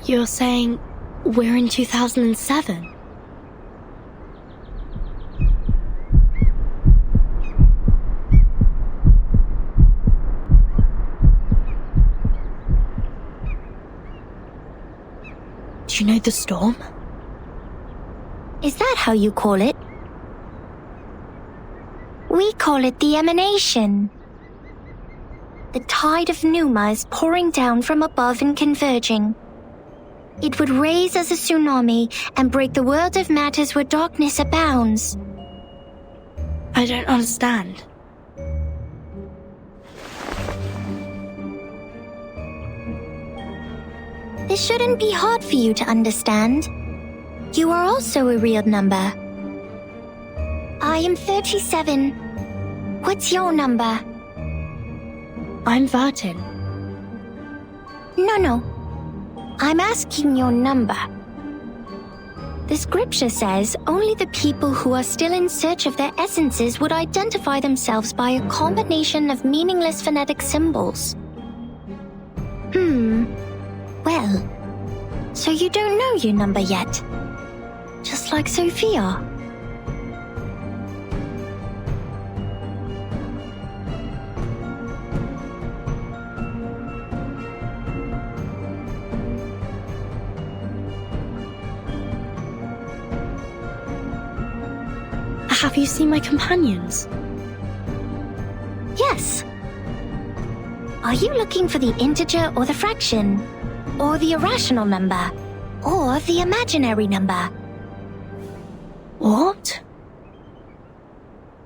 You're saying we're in 2007? Do you know the storm? Is that how you call it? We call it the emanation. The tide of pneuma is pouring down from above and converging. It would raise as a tsunami and break the world of matters where darkness abounds. I don't understand. This shouldn't be hard for you to understand. You are also a real number. I am 37. What's your number? I'm Vertin. No. I'm asking your number. The scripture says only the people who are still in search of their essences would identify themselves by a combination of meaningless phonetic symbols. Well, so you don't know your number yet. Just like Sophia. Have you seen my companions? Yes. Are you looking for the integer or the fraction? Or the irrational number? Or the imaginary number? What?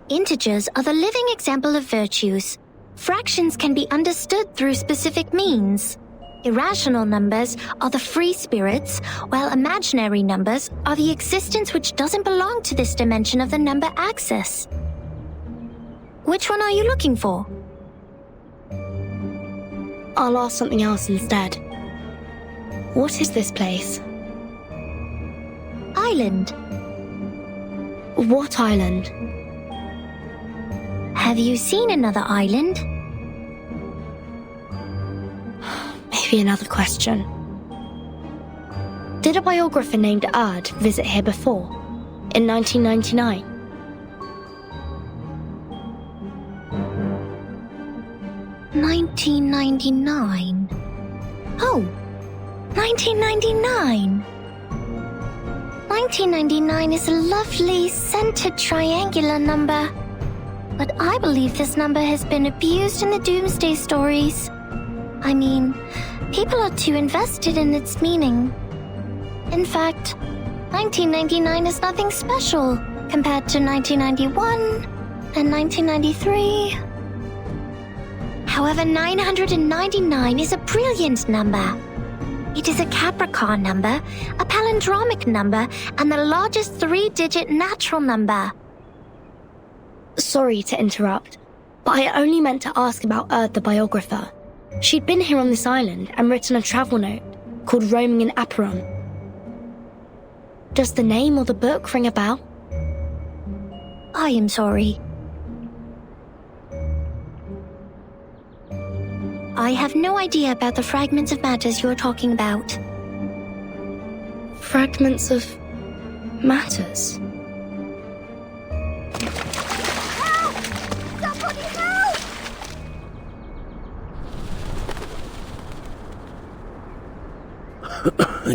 Integers are the living example of virtues. Fractions can be understood through specific means. Irrational numbers are the free spirits, while imaginary numbers are the existence which doesn't belong to this dimension of the number axis. Which one are you looking for? I'll ask something else instead. What is this place? Island. What island? Have you seen another island? Maybe another question. Did a biographer named Ad visit here before? In 1999? $1999. Oh, 1999. 1999 is a lovely, centered triangular number. But I believe this number has been abused in the doomsday stories. I mean, people are too invested in its meaning. In fact, 1999 is nothing special compared to 1991 and 1993. However, 999 is a brilliant number. It is a Capricorn number, a palindromic number, and the largest three-digit natural number. Sorry to interrupt, but I only meant to ask about Erd the biographer. She'd been here on this island and written a travel note called Roaming in Aperon. Does the name or the book ring a bell? I am sorry. I have no idea about the fragments of matters you're talking about. Fragments of matters? Help! Somebody help!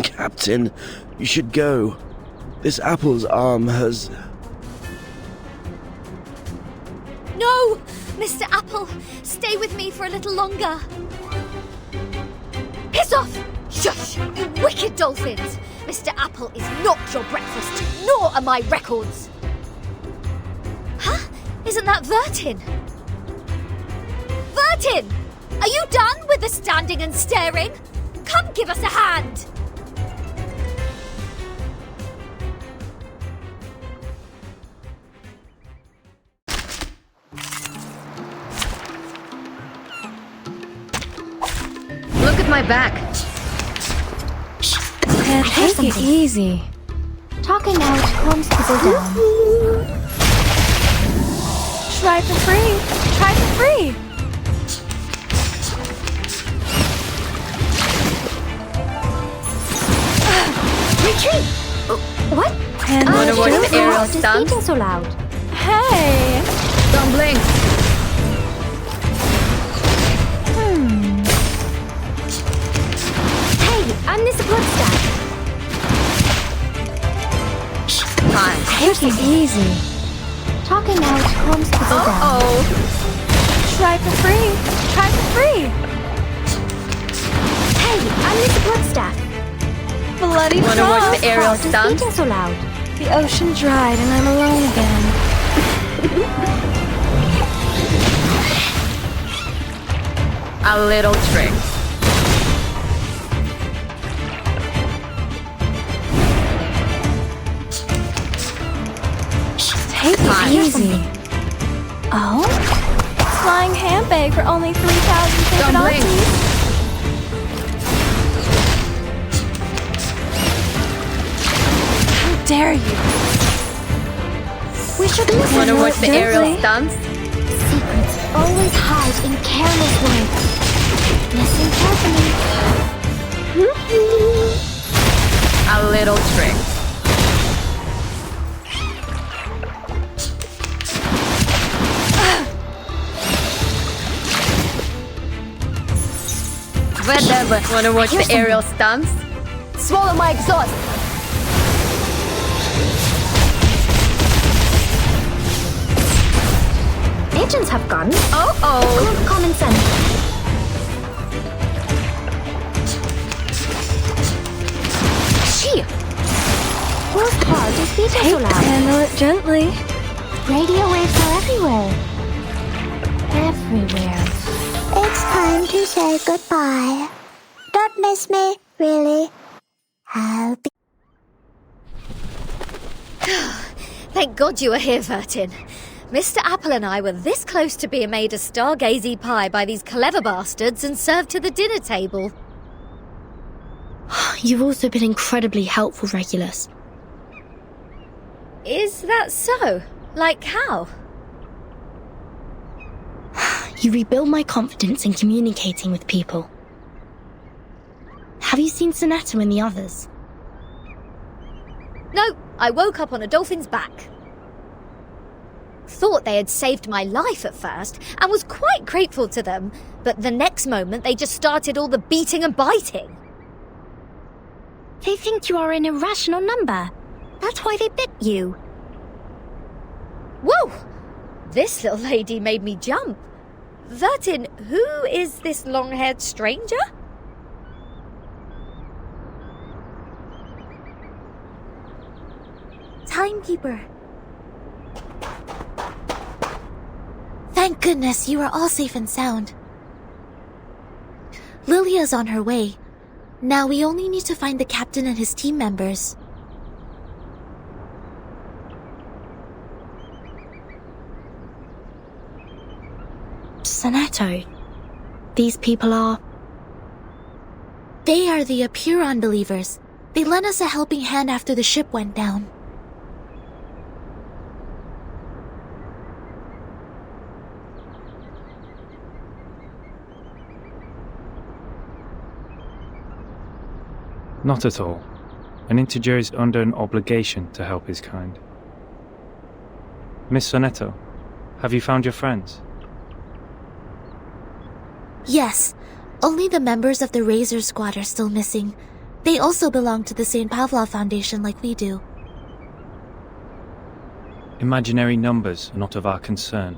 Captain, you should go. This apple's arm has... No! Mr. Apple, stay with me for a little longer. Piss off! Shush! You wicked dolphins! Mr. Apple is not your breakfast, nor are my records! Huh? Isn't that Vertin? Vertin! Are you done with the standing and staring? Come give us a hand! Look at my back. Take it easy. Talking out calms people down. Try for free. Try for free. What? And Wonder what what the aerial stunts? so loud. Hey! Don't blink. Hey, I'm the support staff. Fine. Take it easy. Talking out calms people down. Uh-oh. Try for free. Try for free. Hey, I'm the support staff. Bloody Wonder what frost. the aerial stunts? so loud. The ocean dried and I'm alone again. A little trick. Take it easy. Oh? Flying ham bag for only 3,000 favorite Don't blink. Aussies. How dare you? We should listen. Wonder what the aerial Gently. stunts? Secrets always hide in careless words. Listen carefully. A little trick. Whatever. Wanna watch the aerial stunts? Swallow my exhaust. Agents have guns. Oh. Common sense. She. Whose heart is beating so loud? Handle it gently. Radio waves are everywhere. Everywhere. It's time to say goodbye. Don't miss me, really. I'll be. Thank God you were here, Vertin. Mr. Apple and I were this close to being made a stargazy pie by these clever bastards and served to the dinner table. You've also been incredibly helpful, Regulus. Is that so? Like how? You rebuild my confidence in communicating with people. Have you seen Sonetta and the others? No, I woke up on a dolphin's back. Thought they had saved my life at first and was quite grateful to them, but the next moment they just started all the beating and biting. They think you are an irrational number. That's why they bit you. Whoa! This little lady made me jump. Vertin, who is this long-haired stranger? Timekeeper. Thank goodness you are all safe and sound. Lilia's on her way. Now we only need to find the captain and his team members. Sonetto. These people are... They are the Apuron believers. They lent us a helping hand after the ship went down. Not at all. An integer is under an obligation to help his kind. Miss Sonetto, have you found your friends? Yes, only the members of the Razor Squad are still missing. They also belong to the St. Pavlov Foundation like we do. Imaginary numbers are not of our concern.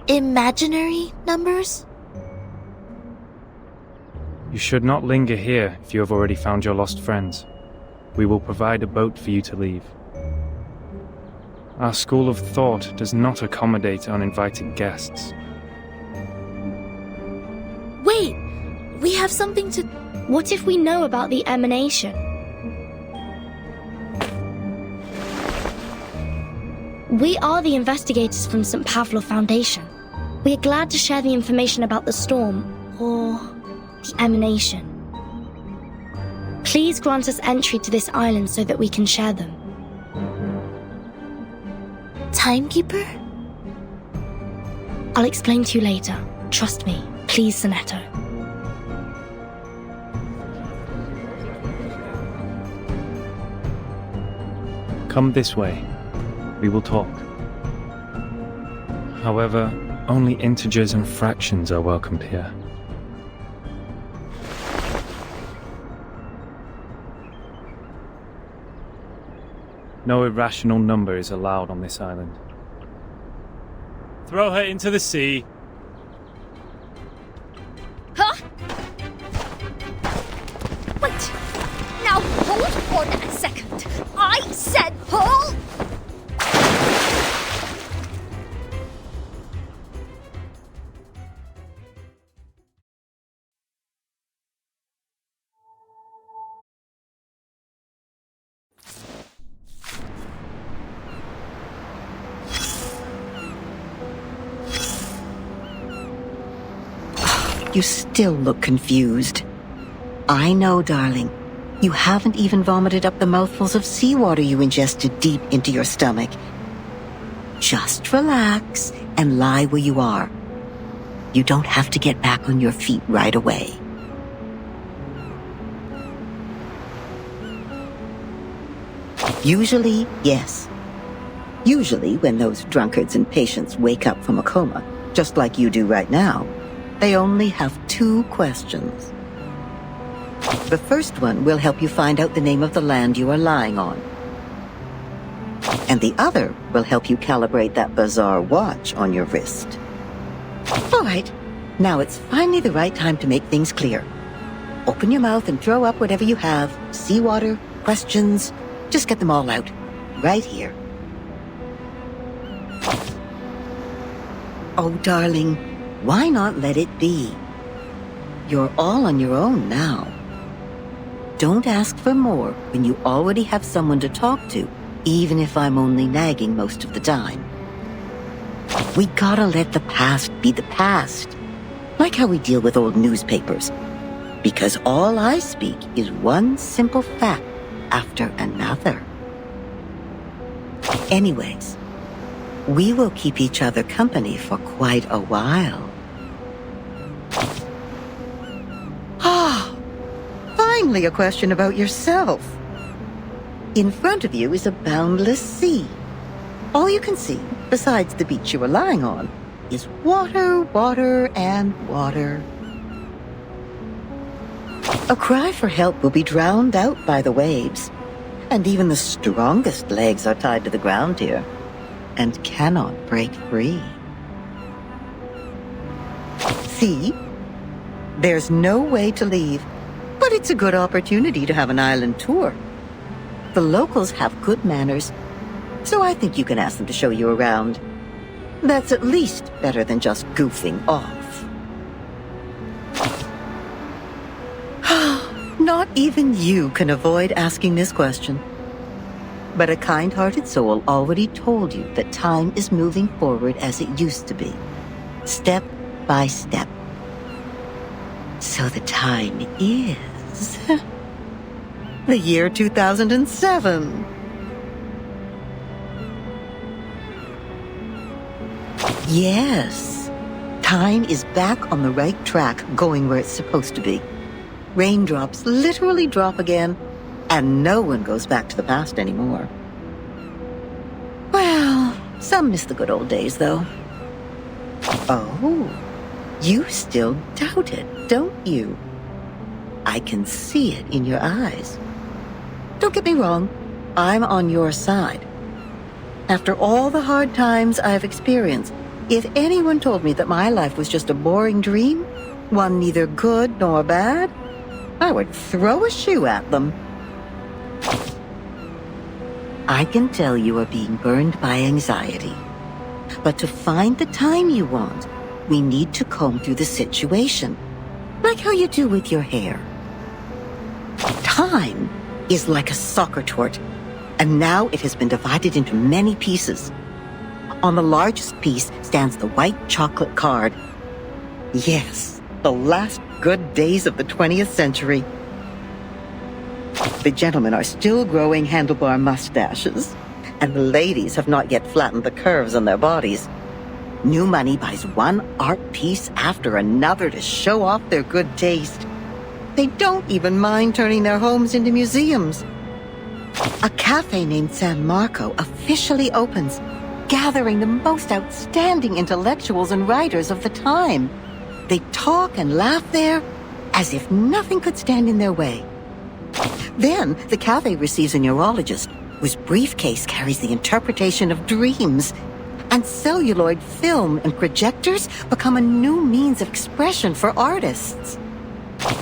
Imaginary numbers? You should not linger here if you have already found your lost friends. We will provide a boat for you to leave. Our school of thought does not accommodate uninvited guests. Wait! We have something to... What if we know about the emanation? We are the investigators from St. Pavlov Foundation. We are glad to share the information about the storm, or the emanation. Please grant us entry to this island so that we can share them. Timekeeper? I'll explain to you later. Trust me. Please, Sonetto. Come this way. We will talk. However, only integers and fractions are welcomed here. No irrational number is allowed on this island. Throw her into the sea. Huh? Wait! Now hold on a second. I said hold! You still look confused. I know, darling. You haven't even vomited up the mouthfuls of seawater you ingested deep into your stomach. Just relax and lie where you are. You don't have to get back on your feet right away. Usually, yes. Usually, when those drunkards and patients wake up from a coma, just like you do right now, they only have 2 questions. The first one will help you find out the name of the land you are lying on. And the other will help you calibrate that bizarre watch on your wrist. All right, now it's finally the right time to make things clear. Open your mouth and throw up whatever you have. Seawater, questions, just get them all out. Right here. Oh, darling. Why not let it be? You're all on your own now. Don't ask for more when you already have someone to talk to, even if I'm only nagging most of the time. We gotta let the past be the past. Like how we deal with old newspapers. Because all I speak is one simple fact after another. Anyways, we will keep each other company for quite a while. Finally, a question about yourself. In front of you is a boundless sea. All you can see, besides the beach you are lying on, is water, water, and water. A cry for help will be drowned out by the waves, and even the strongest legs are tied to the ground here, and cannot break free. See? There's no way to leave. But it's a good opportunity to have an island tour. The locals have good manners, so I think you can ask them to show you around. That's at least better than just goofing off. Not even you can avoid asking this question. But a kind-hearted soul already told you that time is moving forward as it used to be, step by step. So the time is the year 2007. Yes, time is back on the right track, going where it's supposed to be. Raindrops literally drop again, and no one goes back to the past anymore. Well, some miss the good old days, though. Oh, you still doubt it, don't you? I can see it in your eyes. Don't get me wrong, I'm on your side. After all the hard times I've experienced, if anyone told me that my life was just a boring dream, one neither good nor bad, I would throw a shoe at them. I can tell you are being burned by anxiety. But to find the time you want, we need to comb through the situation, like how you do with your hair. Time is like a soccer tort, and now it has been divided into many pieces. On the largest piece stands the white chocolate card. Yes, the last good days of the 20th century. The gentlemen are still growing handlebar mustaches, and the ladies have not yet flattened the curves on their bodies. New money buys one art piece after another to show off their good taste. They don't even mind turning their homes into museums. A cafe named San Marco officially opens, gathering the most outstanding intellectuals and writers of the time. They talk and laugh there as if nothing could stand in their way. Then the cafe receives a neurologist whose briefcase carries the interpretation of dreams. And celluloid film and projectors become a new means of expression for artists.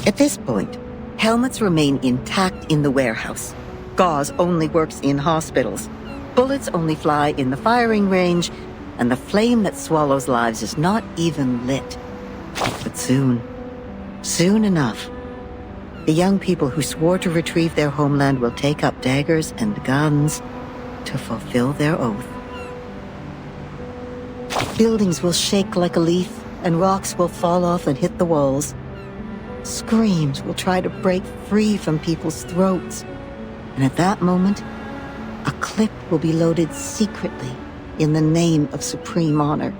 At this point, helmets remain intact in the warehouse. Gauze only works in hospitals. Bullets only fly in the firing range, and the flame that swallows lives is not even lit. But soon enough, the young people who swore to retrieve their homeland will take up daggers and guns to fulfill their oath. Buildings will shake like a leaf, and rocks will fall off and hit the walls. Screams will try to break free from people's throats. And at that moment, a clip will be loaded secretly in the name of supreme honor.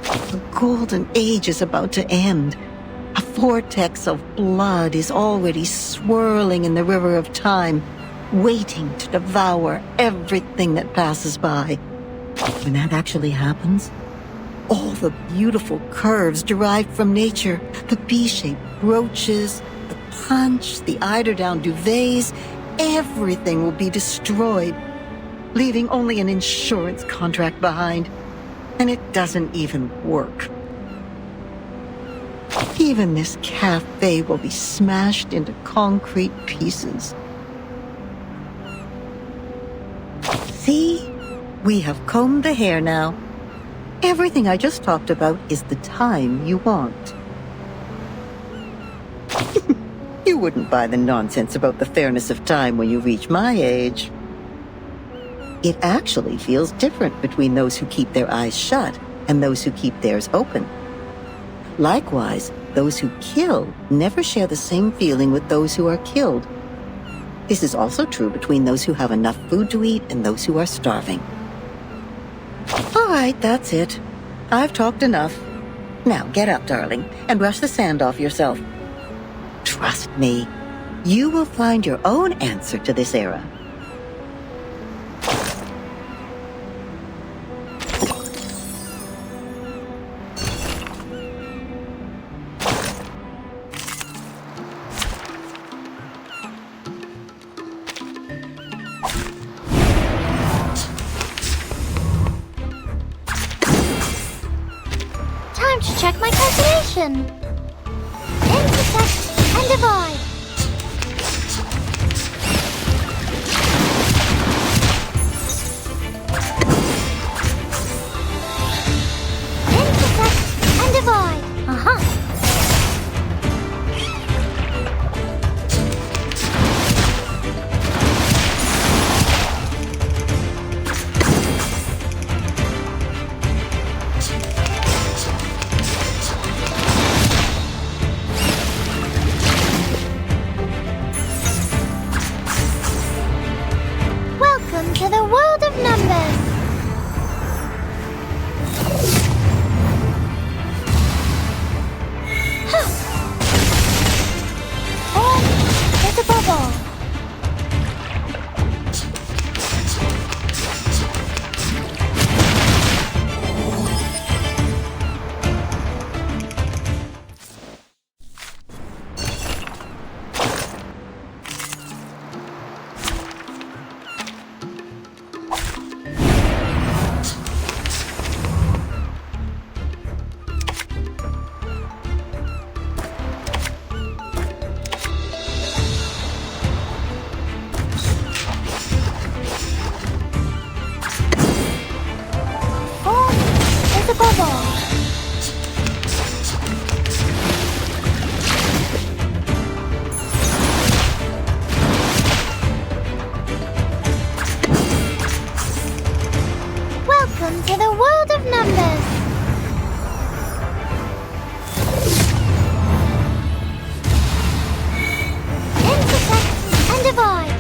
The golden age is about to end. A vortex of blood is already swirling in the river of time, waiting to devour everything that passes by. When that actually happens, all the beautiful curves derived from nature, the B-shaped brooches, the punch, the eiderdown duvets, everything will be destroyed, leaving only an insurance contract behind. And it doesn't even work. Even this cafe will be smashed into concrete pieces. See? We have combed the hair now. Everything I just talked about is the time you want. You wouldn't buy the nonsense about the fairness of time when you reach my age. It actually feels different between those who keep their eyes shut and those who keep theirs open. Likewise, those who kill never share the same feeling with those who are killed. This is also true between those who have enough food to eat and those who are starving. All right, that's it. I've talked enough. Now get up, darling, and brush the sand off yourself. Trust me, you will find your own answer to this era. Time to check my calculation. Intersect and divide. Intersect and divide. Welcome to the world of numbers. Is above all. Above all. Welcome to the world of numbers. Intersect and divide.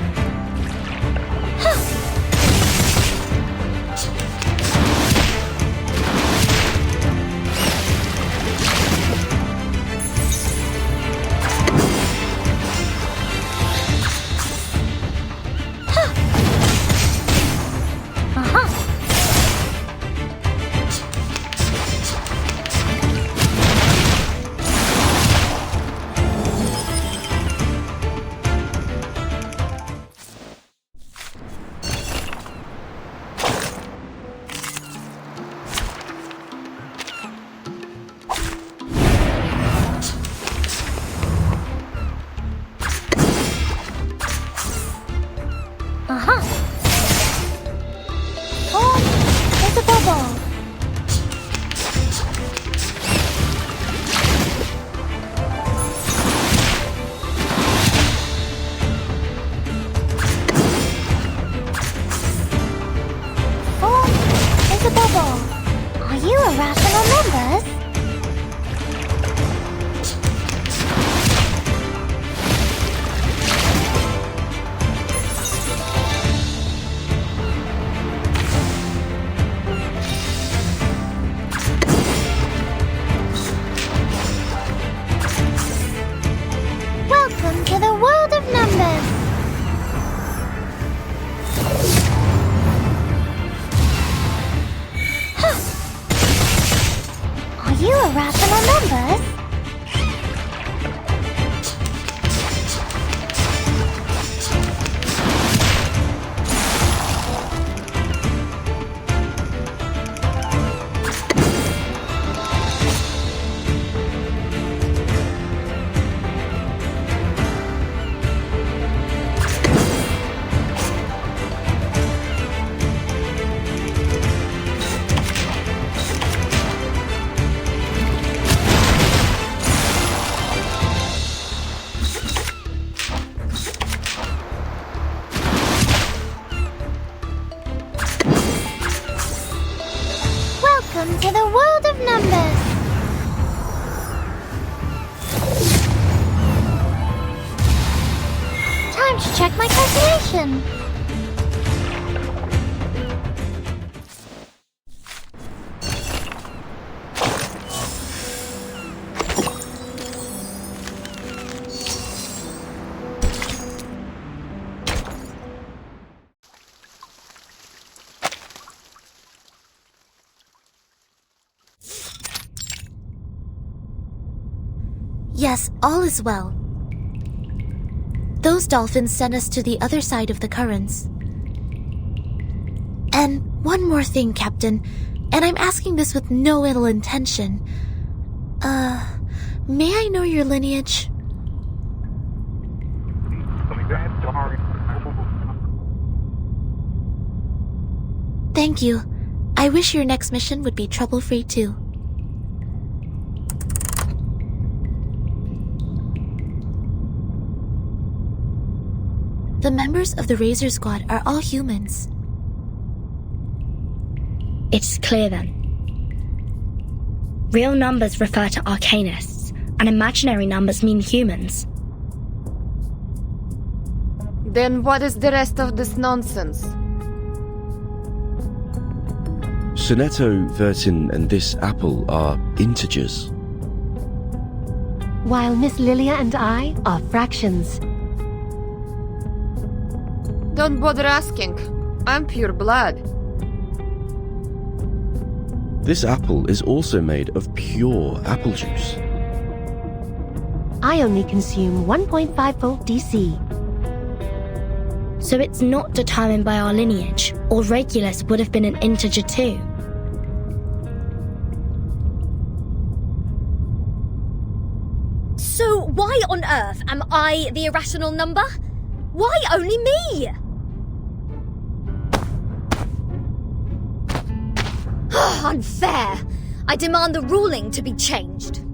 Bubble. Are you irrational numbers? Welcome to the world of numbers. Are you irrational numbers? Welcome to the world of numbers. Time to check my calculation. Yes, all is well. Those dolphins sent us to the other side of the currents. And one more thing, Captain, and I'm asking this with no ill intention. May I know your lineage? Thank you. I wish your next mission would be trouble-free too. The members of the Razor Squad are all humans. It's clear then. Real numbers refer to arcanists, and imaginary numbers mean humans. Then what is the rest of this nonsense? Sonetto, Vertin, and this apple are integers. While Miss Lilia and I are fractions. Don't bother asking. I'm pure blood. This apple is also made of pure apple juice. I only consume 1.5 volt DC. So it's not determined by our lineage, or Regulus would have been an integer too. So why on earth am I the irrational number? Why only me? Unfair! I demand the ruling to be changed.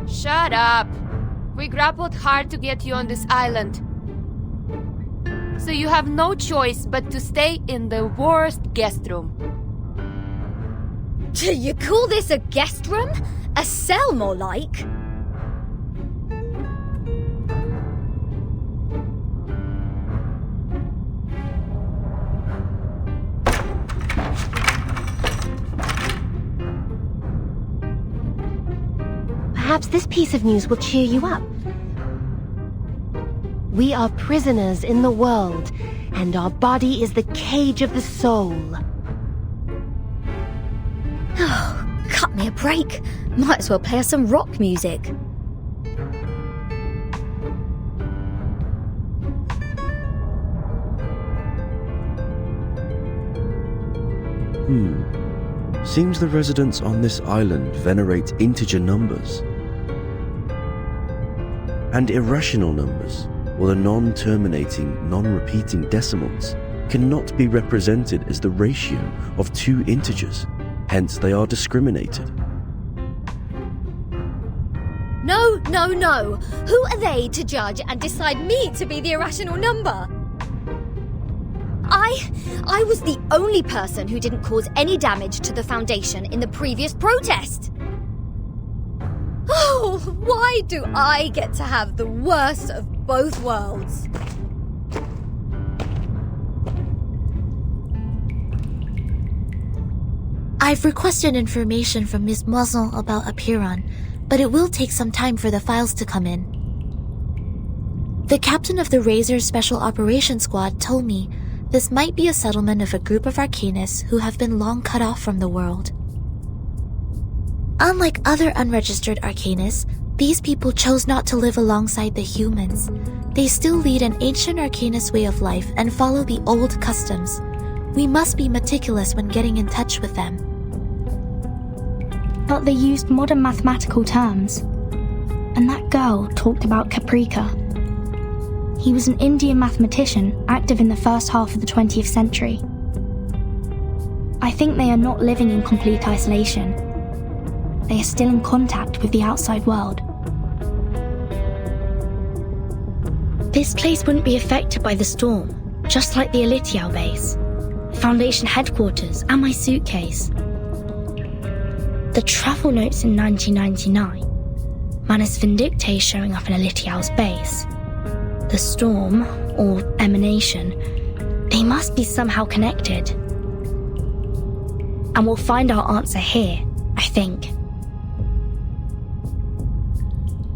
Shut up! We grappled hard to get you on this island. So you have no choice but to stay in the worst guest room. Do you call this a guest room? A cell, more like? Perhaps this piece of news will cheer you up. We are prisoners in the world, and our body is the cage of the soul. Oh, cut me a break. Might as well play us some rock music. Seems the residents on this island venerate integer numbers. And irrational numbers, or the non-terminating, non-repeating decimals, cannot be represented as the ratio of two integers, hence they are discriminated. No, no, no. Who are they to judge and decide me to be the irrational number? I I was the only person who didn't cause any damage to the Foundation in the previous protest. Oh, why do I get to have the worst of both worlds? I've requested information from Ms. Moisson about Apiron, but it will take some time for the files to come in. The captain of the Razor's Special Operations Squad told me this might be a settlement of a group of Arcanists who have been long cut off from the world. Unlike other unregistered Arcanists, these people chose not to live alongside the humans. They still lead an ancient Arcanist way of life and follow the old customs. We must be meticulous when getting in touch with them. But they used modern mathematical terms. And that girl talked about Caprica. He was an Indian mathematician active in the first half of the 20th century. I think they are not living in complete isolation. They are still in contact with the outside world. This place wouldn't be affected by the storm, just like the Elitiao base, Foundation headquarters, and my suitcase. The travel notes in 1999, Manus Vindictae showing up in Elitiao's base, the storm, or emanation, they must be somehow connected. And we'll find our answer here, I think.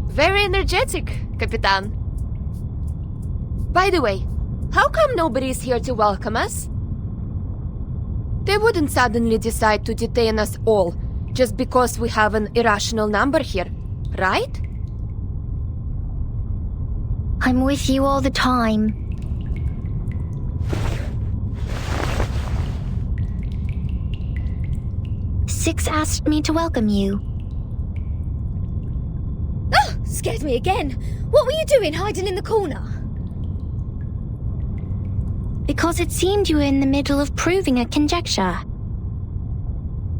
Very energetic, Capitan. By the way, how come nobody's here to welcome us? They wouldn't suddenly decide to detain us all just because we have an irrational number here, right? I'm with you all the time. Six asked me to welcome you. Oh, scared me again. What were you doing hiding in the corner? Because it seemed you were in the middle of proving a conjecture.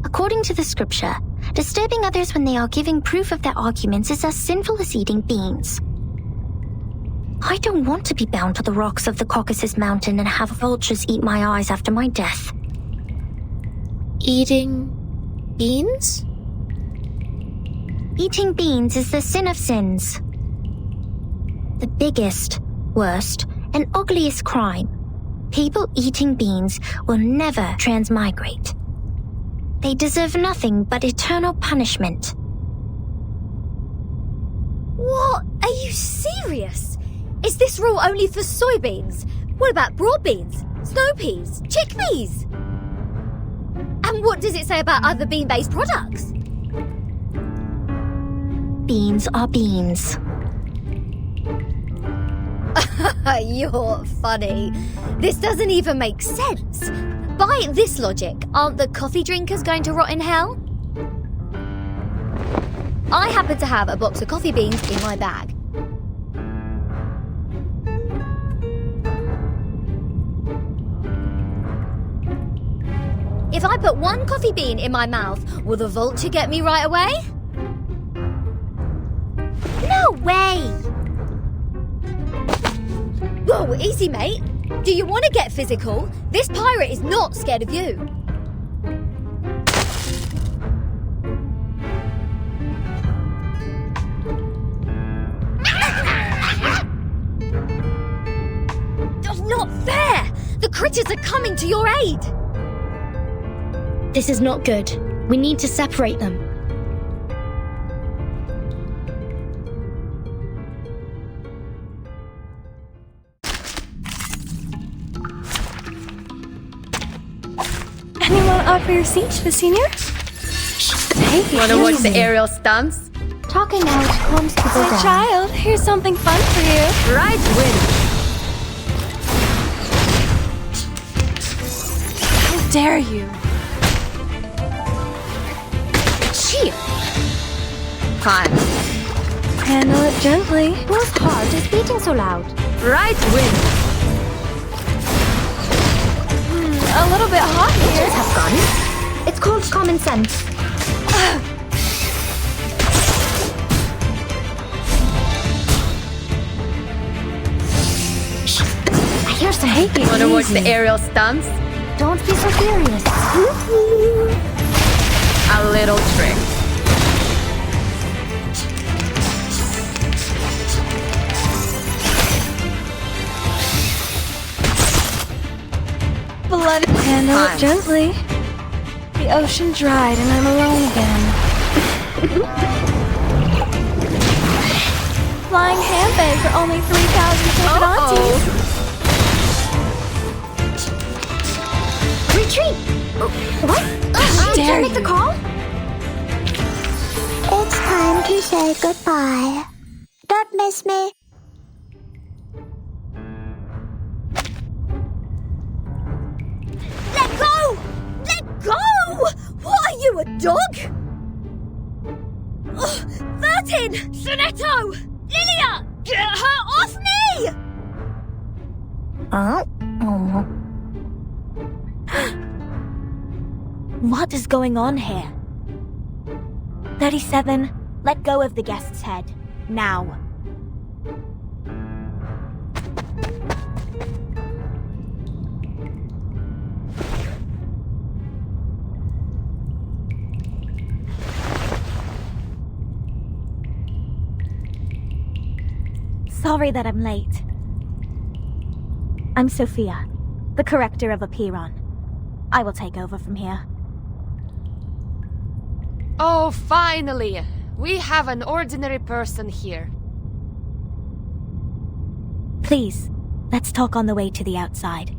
According to the scripture, disturbing others when they are giving proof of their arguments is as sinful as eating beans. I don't want to be bound to the rocks of the Caucasus Mountain and have vultures eat my eyes after my death. Eating beans? Eating beans is the sin of sins. The biggest, worst, and ugliest crime. People eating beans will never transmigrate. They deserve nothing but eternal punishment. What? Are you serious? Is this rule only for soybeans? What about broad beans, snow peas, chickpeas? And what does it say about other bean-based products? Beans are beans. You're funny. This doesn't even make sense. By this logic, aren't the coffee drinkers going to rot in hell? I happen to have a box of coffee beans in my bag. If I put one coffee bean in my mouth, will the vulture get me right away? No way! Whoa, easy, mate. Do you want to get physical? This pirate is not scared of you. Not fair! The critters are coming to your aid! This is not good. We need to separate them. Anyone up for your siege, Senior? Take it Wanna watch the easy. aerial stunts? Talking out comes to the My down. child, here's something fun for you. Right win. How dare you? Cheer! Fun. Handle it gently. Whose heart is beating so loud? Right win. A little bit hot here. Have guns? It's called common sense. I hear Take it Wanna watch the easy. aerial stunts? Don't be so furious. A little trick. Blood. Handle it Fine. gently. The ocean dried and I'm alone again. Flying handbag for only 3,000 Uh-oh. Retreat! What? How Did dare you make the you. call? It's time to say goodbye. Don't miss me. Let go! Let go! What are you, a dog? Ugh, Vertin! Sonetto! Lilia! Get her off me! What is going on here? 37, let go of the guest's head. Now. Sorry that I'm late. I'm Sophia, the corrector of Apiron. I will take over from here. Oh, finally! We have an ordinary person here. Please, let's talk on the way to the outside.